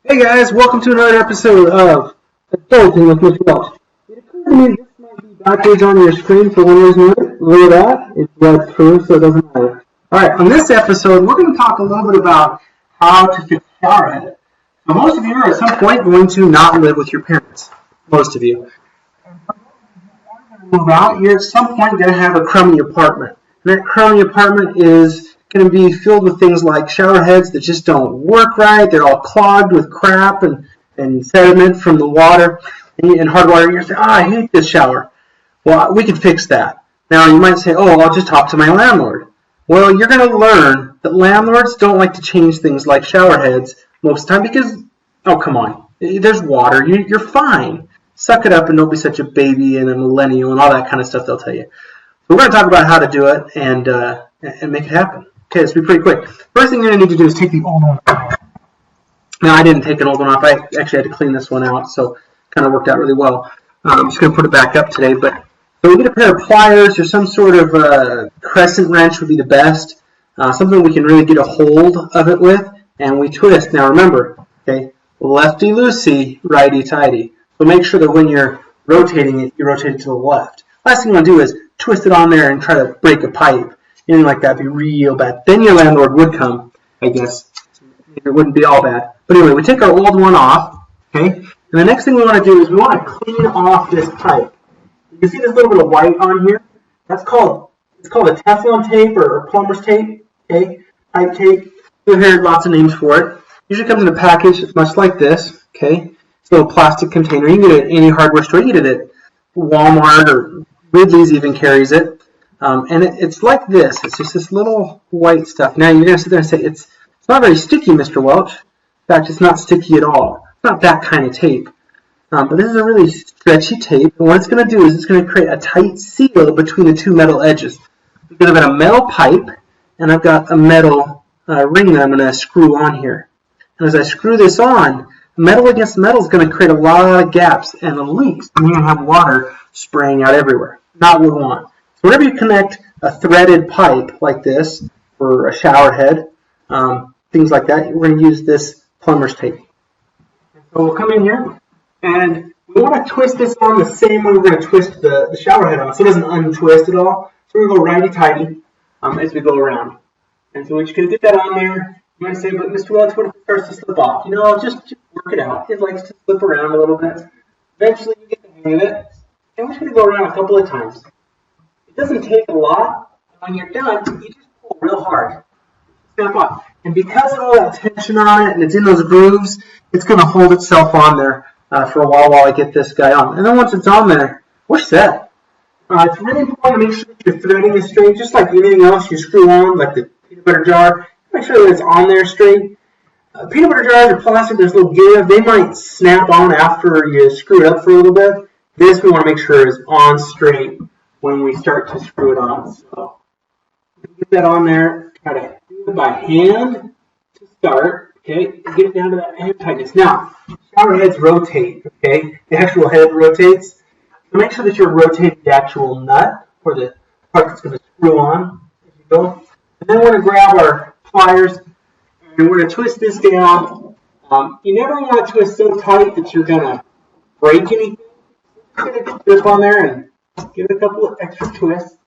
Hey guys, welcome to another episode of Adulting with Mr. Welch. It occurred to me this might be backwards on your screen for one reason or another. Look at that. It's read through, so it doesn't matter. Alright, on this episode, we're going to talk a little bit about how to fix a shower head. Now, most of you are at some point going to not live with your parents. Most of you. Move out, you're at some point going to have a crummy apartment. And that crummy apartment is going to be filled with things like shower heads that just don't work right. They're all clogged with crap and sediment from the water and hard water. And you're saying, I hate this shower. Well, we can fix that. Now, you might say, I'll just talk to my landlord. Well, you're going to learn that landlords don't like to change things like shower heads most of the time because, come on, there's water. You're fine. Suck it up and don't be such a baby and a millennial and all that kind of stuff they'll tell you. So we're going to talk about how to do it and make it happen. Okay, this will be pretty quick. First thing you're going to need to do is take the old one off. Now, I didn't take an old one off. I actually had to clean this one out, so it kind of worked out really well. I'm just going to put it back up today. So we get a pair of pliers or some sort of crescent wrench would be the best. Something we can really get a hold of it with, and we twist. Now, remember, okay, lefty-loosey, righty-tighty. So make sure that when you're rotating it, you rotate it to the left. Last thing you want to do is twist it on there and try to break a pipe. Anything like that would be real bad. Then your landlord would come, I guess. It wouldn't be all bad. But anyway, we take our old one off, okay? And the next thing we want to do is we want to clean off this pipe. You can see this little bit of white on here. It's called a Teflon tape or plumber's tape, okay? Pipe tape. You'll hear lots of names for it. Usually comes in a package much like this, okay? It's a little plastic container. You can get it at any hardware store. You can get it at Walmart or Ridley's even carries it. And it's like this. It's just this little white stuff. Now you're going to sit there and say, it's not very sticky, Mr. Welch. In fact, it's not sticky at all. It's not that kind of tape. But this is a really stretchy tape. And what it's going to do is it's going to create a tight seal between the two metal edges. Because I've got a metal pipe and I've got a metal ring that I'm going to screw on here. And as I screw this on, metal against metal is going to create a lot of gaps and leaks. And you're going to have water spraying out everywhere. Not what we want. So whenever you connect a threaded pipe like this for a shower head, things like that, we're going to use this plumber's tape. So we'll come in here and we want to twist this on the same way we're going to twist the shower head on so it doesn't untwist at all. So we're going to go righty-tighty as we go around. And so we're just going to get that on there. You might say, but Mr. Welch, what if it starts to slip off? Just work it out. It likes to slip around a little bit. Eventually you get the hang of it. And we're just going to go around a couple of times. It doesn't take a lot. When you're done, you just pull real hard. Snap off. And because of all that tension on it and it's in those grooves, it's going to hold itself on there for a while I get this guy on. And then once it's on there, we're set. It's really important to make sure that your threading is straight. Just like anything else you screw on, like the peanut butter jar, make sure that it's on there straight. Peanut butter jars are plastic. There's a little give. They might snap on after you screw it up for a little bit. This we want to make sure is on straight when we start to screw it on. So get that on there, try to do it by hand to start, okay, and get it down to that hand tightness. Now, shower heads rotate, okay, the actual head rotates. So make sure that you're rotating the actual nut or the part that's going to screw on as you go. And then we're going to grab our pliers and we're going to twist this down. You never want to twist so tight that you're going to break anything. Just get a grip on there and give it a couple of extra twists.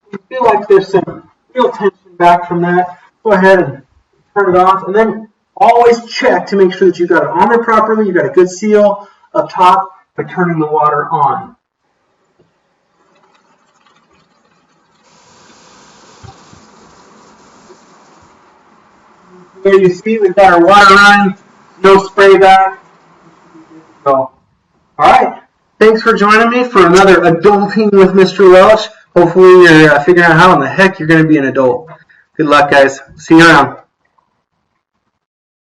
If you feel like there's some real tension back from that, go ahead and turn it off. And then always check to make sure that you've got it on there properly. You've got a good seal up top by turning the water on. There you see we've got our water running, no spray back. So, alright. Thanks for joining me for another Adulting with Mr. Welch. Hopefully you're figuring out how in the heck you're going to be an adult. Good luck, guys. See you around.